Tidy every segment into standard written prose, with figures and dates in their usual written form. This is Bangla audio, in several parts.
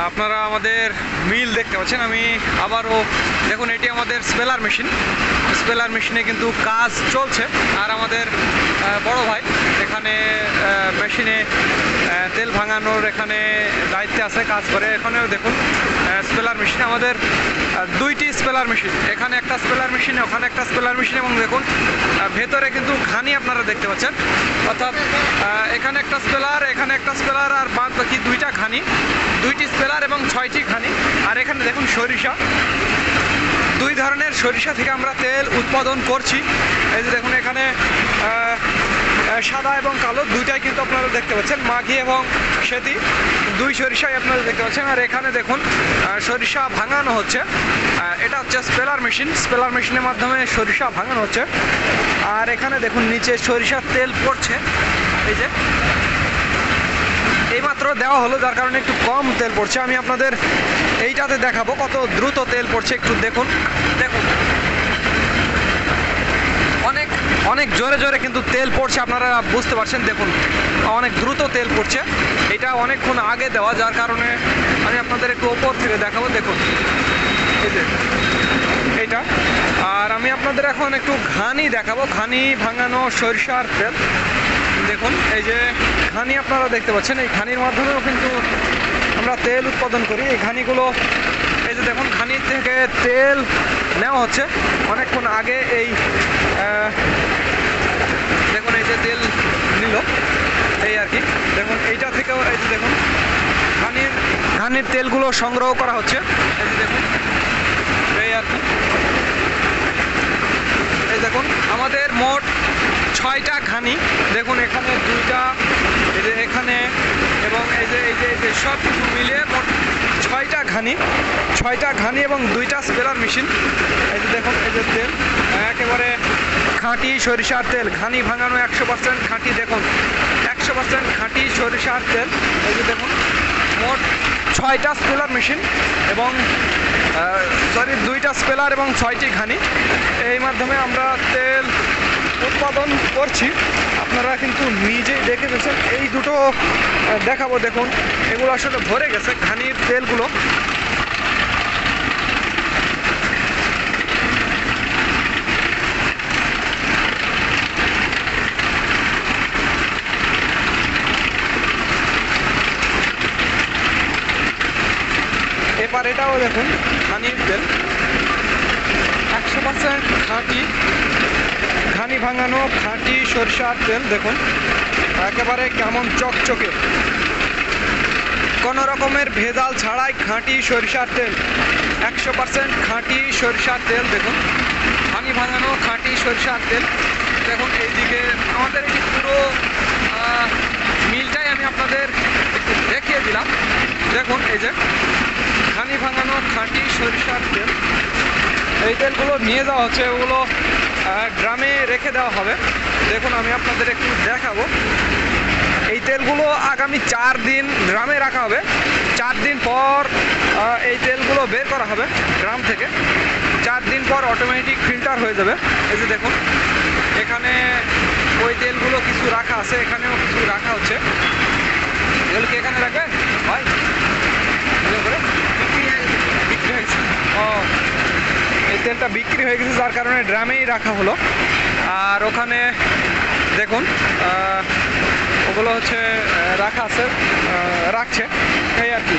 আপনারা আমাদের মিল দেখতে পাচ্ছেন। আমি আবারও দেখুন, এটি আমাদের স্পেলার মেশিন। স্পেলার মেশিনে কিন্তু কাজ চলছে, আর আমাদের বড় ভাই এখানে মেশিনে তেল ভাঙানোর এখানে দায়িত্বে আছে, কাজ করে। এখানেও দেখুন স্পেলার মেশিন, আমাদের দুইটি স্পেলার মেশিন, এখানে একটা স্পেলার মেশিন, ওখানে একটা স্পেলার মেশিন। এবং দেখুন ভেতরে কিন্তু ঘানি আপনারা দেখতে পাচ্ছেন, অর্থাৎ এখানে একটা স্পেলার, এখানে একটা স্পেলার, আর বাদ বাকি দুইটা ঘানি, দুইটি স্পেলার এবং 6টি ঘানি। আর এখানে দেখুন সরিষা, দুই ধরনের সরিষা থেকে আমরা তেল উৎপাদন করছি। এই যে দেখুন এখানে সাদা এবং কালো দুইটাই কিন্তু আপনারা দেখতে পাচ্ছেন, মাঘি এবং শ্বেতি, দুই সরিষাই আপনারা দেখতে পাচ্ছেন। আর এখানে দেখুন সরিষা ভাঙানো হচ্ছে, এটা হচ্ছে স্পেলার মেশিন। স্পেলার মেশিনের মাধ্যমে সরিষা ভাঙানো হচ্ছে। আর এখানে দেখুন নিচে সরিষার তেল পড়ছে, এই যে এইমাত্র দেওয়া হলো, যার কারণে একটু কম তেল পড়ছে। আমি আপনাদের এইটাতে দেখাবো কত দ্রুত তেল পড়ছে, একটু দেখুন। দেখুন অনেক অনেক জোরে জোরে কিন্তু তেল পড়ছে, আপনারা বুঝতে পারছেন। দেখুন অনেক দ্রুত তেল পড়ছে, এটা অনেকক্ষণ আগে দেওয়া, যার কারণে আমি আপনাদের একটু ওপর থেকে দেখাবো। দেখুন এই যে এইটা। আর আমি আপনাদের এখন একটু ঘানি দেখাবো, ঘানি ভাঙানো সরিষার তেল। দেখুন এই যে ঘানি আপনারা দেখতে পাচ্ছেন, এই ঘানির মাধ্যমেও কিন্তু আমরা তেল উৎপাদন করি। এই ঘানিগুলো এই যে দেখুন, ঘানি থেকে তেল নেওয়া হচ্ছে অনেকক্ষণ আগে। এই দেখুন এই যে তেল নিল, এই আর কি। দেখুন এইটা থেকেও এই যে দেখুন ঘানির তেলগুলো সংগ্রহ করা হচ্ছে, এই যে দেখুন, এই আর কি। এই দেখুন আমাদের মোট 6টা ঘানি, দেখুন এখানে দুইটা, এই যে এখানে, এবং এই যে সব কিছু মিলিয়ে মোট 6টা ঘানি এবং 2টা স্পেলার মেশিন। এই যে দেখুন এই যে তেল একেবারে খাঁটি সরিষার তেল, ঘানি ভাঙানো 100% খাঁটি। দেখুন 100% খাঁটি সরিষার তেল। এই যে দেখুন মোট 6টা স্পেলার মেশিন এবং 2টা স্পেলার এবং 6টি ঘানি, এই মাধ্যমে আমরা তেল উৎপাদন করছি। আপনারা কিন্তু নিজেই দেখে গেছেন, এই দুটো দেখাবো। দেখুন এগুলো আসলে ভরে গেছে ঘানির তেলগুলো। এবার এটাও দেখুন ঘানির তেল 100% খাঁটি, ঘানি ভাঙানো খাঁটি সরিষার তেল। দেখুন একেবারে কেমন চকচকে, কোনো রকমের ভেজাল ছাড়াই খাঁটি সরিষার তেল, 100% খাঁটি সরিষার তেল। দেখুন ঘানি ভাঙানো খাঁটি সরিষার তেল। দেখুন এইদিকে আমাদের এই পুরো মিলটাই আমি আপনাদের একটু দেখিয়ে দিলাম। দেখুন এই যে ঘানি ভাঙানো খাঁটি সরিষার তেল, এই তেলগুলো নিয়ে যাওয়া হচ্ছে, ওগুলো ড্রামে রেখে দেওয়া হবে। দেখুন আমি আপনাদের একটু দেখাবো, এই তেলগুলো আগামী 4 দিন ড্রামে রাখা হবে। 4 দিন পর এই তেলগুলো বের করা হবে ড্রাম থেকে। 4 দিন পর অটোমেটিক ফিল্টার হয়ে যাবে। এই যে দেখুন এখানে ওই তেলগুলো কিছু রাখা আছে, এখানেও কিছু রাখা হচ্ছে। এগুলো কি এখানে রাখবেন ভাই? বিক্রি হয়েছে, ও এই তেলটা বিক্রি হয়ে গেছে, যার কারণে ড্রামেই রাখা হলো। আর ওখানে দেখুন ওগুলো হচ্ছে রাখা আছে, রাখছে, এই আর কি।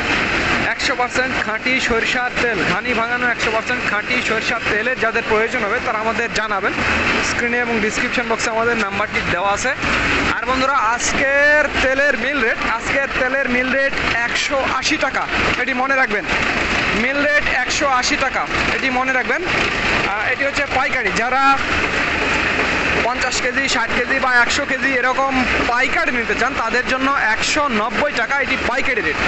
100% খাঁটি সরিষার তেল, ঘানি ভাঙানো 100% খাঁটি সরিষার তেলের যাদের প্রয়োজন হবে তারা আমাদের জানাবেন। স্ক্রিনে এবং ডিসক্রিপশন বক্সে আমাদের নাম্বারটি দেওয়া আছে। আর বন্ধুরা আজকের তেলের মিল রেট 180 টাকা, এটি মনে রাখবেন। মিল রেট 180 টাকা, এটি মনে রাখবেন। এটি হচ্ছে পাইকারি, যারা 50 কেজি 60 কেজি বা 100 কেজি এরকম পাইকারি নিতে চান তাদের জন্য 190 টাকা, এটি পাইকারি রেট।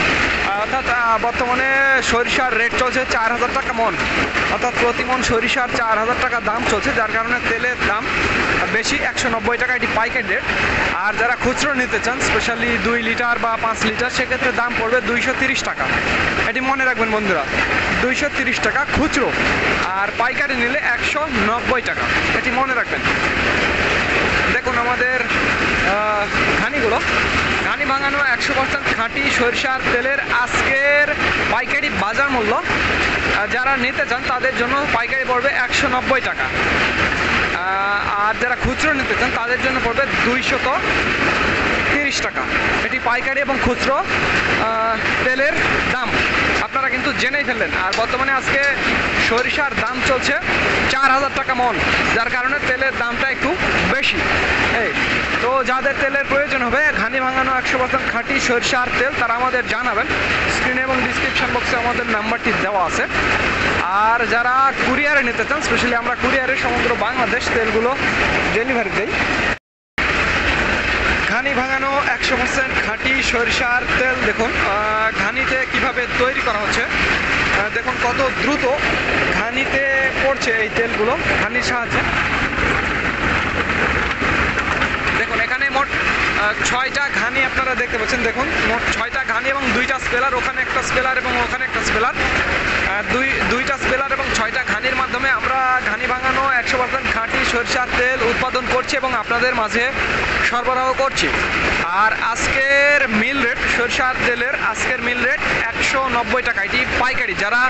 অর্থাৎ বর্তমানে সরিষার রেট চলছে 4000 টাকা মন, অর্থাৎ প্রতি মন সরিষার 4000 টাকা দাম চলছে, যার কারণে তেলের দাম বেশি, 190 টাকা, এটি পাইকারি রেট। আর যারা খুচরো নিতে চান স্পেশালি 2 লিটার বা 5 লিটার, সেক্ষেত্রে দাম পড়বে 230 টাকা, এটি মনে রাখবেন বন্ধুরা। 230 টাকা খুচরো, আর পাইকারি নিলে 190 টাকা, এটি মনে রাখবেন। দেখুন আমাদের ঘানিগুলো, ঘানি ভাঙানো 100% খাঁটি সরিষার তেলের আজকের পাইকারি বাজার মূল্য। যারা নিতে চান তাদের জন্য পাইকারি পড়বে 190 টাকা, আর যারা খুচরো নিতে চান তাদের জন্য পড়বে 230 টাকা। এটি পাইকারি এবং খুচরো তেলের দাম আপনারা কিন্তু জেনেই ফেললেন। আর বর্তমানে আজকে সরিষার দাম চলছে 4000 টাকা মন, যার কারণে তেলের দামটা একটু বেশি। তো যাদের তেলের প্রয়োজন হবে ঘানি ভাঙানো 100% খাঁটি সরিষার তেল, তারা আমাদের জানাবেন। স্ক্রিনে এবং ডিসক্রিপশন বক্সে আমাদের নাম্বারটি দেওয়া আছে। আর যারা কুরিয়ারে নিতে চান, স্পেশালি আমরা কুরিয়ারে সমগ্র বাংলাদেশ তেলগুলো ডেলিভারি দেই। ঘানি ভাঙানো 100% খাঁটি সরিষার তেল দেখুন ঘানিতে কিভাবে তৈরি করা হচ্ছে। দেখুন কত দ্রুত ঘানিতে পড়ছে এই তেলগুলো ঘানির সাহায্যে। দেখুন এখানে মোট 6টা ঘানি আপনারা দেখতে পাচ্ছেন। দেখুন মোট 6টা ঘানি এবং 2টা স্পেলার, ওখানে একটা স্পেলার এবং ওখানে একটা স্পেলার, দুইটা স্পেলার এবং 6টা ঘানির মাধ্যমে আমরা ঘানি ভাঙানো 100% খাঁটি সরিষার তেল উৎপাদন করছি এবং আপনাদের মাঝে সরবরাহ করছি। আর আজকের মিল রেট সরিষার তেলের আজকের মিল রেট 190 টাকা। এটি পাইকারি, যারা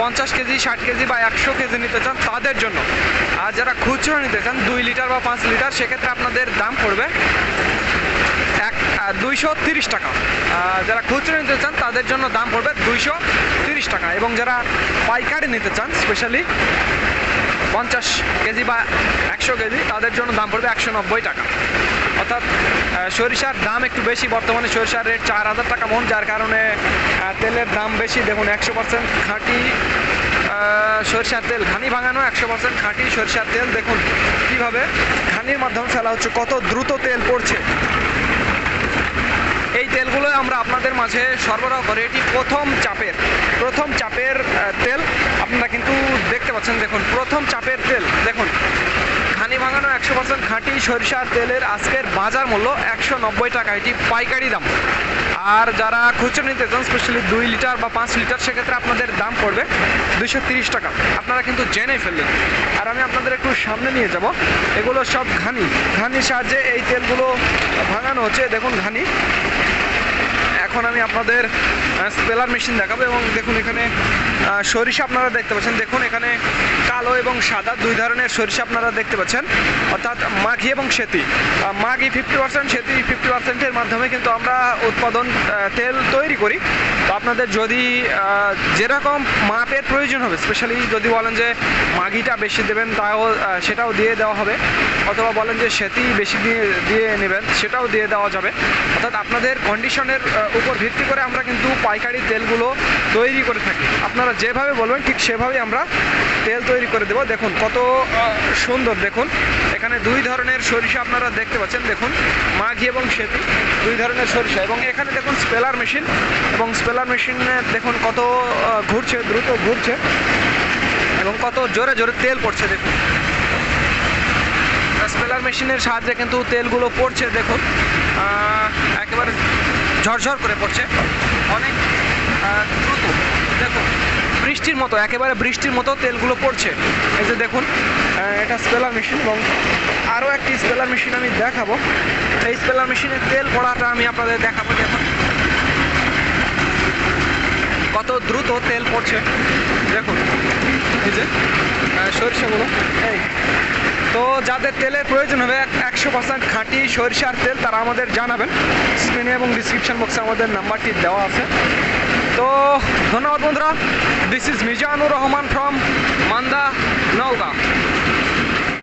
50 কেজি 60 কেজি বা 100 কেজি নিতে চান তাদের জন্য। আর যারা খুচরো নিতে চান 2 লিটার বা 5 লিটার, সেক্ষেত্রে আপনাদের দাম পড়বে 230 টাকা। যারা খুচরো নিতে চান তাদের জন্য দাম পড়বে 230 টাকা, এবং যারা পাইকারি নিতে চান স্পেশালি 50 কেজি বা 100 কেজি, তাদের জন্য দাম পড়বে 190 টাকা। অর্থাৎ সরিষার দাম একটু বেশি, বর্তমানে সরিষার রেট 4000 টাকা মন, যার কারণে তেলের দাম বেশি। দেখুন 100% খাঁটি সরিষার তেল, ঘানি ভাঙানো 100% খাঁটি সরিষার তেল দেখুন কিভাবে ঘানির মাধ্যমে ফেলা হচ্ছে, কত দ্রুত তেল পড়ছে। এই তেলগুলো আমরা আপনাদের মাঝে সরবরাহ করে। এটি প্রথম চাপের তেল আপনারা কিন্তু দেখতে পাচ্ছেন। দেখুন প্রথম চাপের তেল দেখুন ঘানি ভাঙানো 100% খাঁটি সরিষার তেলের আজকের বাজার মূল্য 190 টাকা, এটি পাইকারি দাম। আর যারা খুচরো নিতে চান স্পেশালি 2 লিটার বা 5 লিটার, সেক্ষেত্রে আপনাদের দাম পড়বে 230 টাকা। আপনারা কিন্তু জেনে ফেললেন। আর আমি আপনাদের একটু সামনে নিয়ে যাব। এগুলো সব ঘানির সাহায্যে এই তেলগুলো ভাঙানো হচ্ছে। দেখুন ঘানি। এখন আমি আপনাদের স্পেলার মেশিন দেখাবো, এবং দেখুন এখানে সরিষা আপনারা দেখতে পাচ্ছেন। দেখুন এখানে কালো এবং সাদা 2 ধরনের সরিষা আপনারা দেখতে পাচ্ছেন, অর্থাৎ মাঘি এবং সেতি। মাঘি 50%, সেতি 50%-এর মাধ্যমে কিন্তু আমরা উৎপাদন তেল তৈরি করি। তো আপনাদের যদি যেরকম মাপের প্রয়োজন হবে, স্পেশালি যদি বলেন যে মাঘিটা বেশি দেবেন তাও সেটাও দিয়ে দেওয়া হবে, অথবা বলেন যে সেতি বেশি দিয়ে নেবেন সেটাও দিয়ে দেওয়া যাবে। অর্থাৎ আপনাদের কন্ডিশনের উপর ভিত্তি করে আমরা কিন্তু পাইকারি তেলগুলো তৈরি করে থাকি। আপনারা যেভাবে বলবেন ঠিক সেভাবেই আমরা তেল তৈরি করে দেবো। দেখুন কত সুন্দর, দেখুন এখানে 2 ধরনের সরিষা আপনারা দেখতে পাচ্ছেন। দেখুন মাঘি এবং সেতি 2 ধরনের সরিষা, এবং এখানে দেখুন স্পেলার মেশিন, এবং স্পেলার মেশিনে দেখুন কত ঘুরছে, দ্রুত ঘুরছে এবং কত জোরে জোরে তেল পড়ছে। দেখুন স্পেলার মেশিনের সাহায্যে কিন্তু তেলগুলো পড়ছে। দেখুন একেবারে ঝরঝর করে পড়ছে, অনেক দ্রুত। দেখুন বৃষ্টির মতো, একেবারে বৃষ্টির মতো তেলগুলো পড়ছে। এই যে দেখুন এটা স্পেলার মেশিন, এবং আরও একটি স্পেলার মেশিন আমি দেখাবো। এই স্পেলার মেশিনের তেল পড়াটা আমি আপনাদের দেখাবো। দেখুন কত দ্রুত তেল পড়ছে। দেখুন এই যে সরিষাগুলো। তো যাদের তেলের প্রয়োজন হবে 100% খাঁটি সরিষার তেল, তারা আমাদের জানাবেন। স্ক্রিনে এবং ডিসক্রিপশন বক্সে আমাদের নাম্বারটি দেওয়া আছে। তো ধন্যবাদ বন্ধুরা। This is Mizanur Rahman from Manda, Naogaon.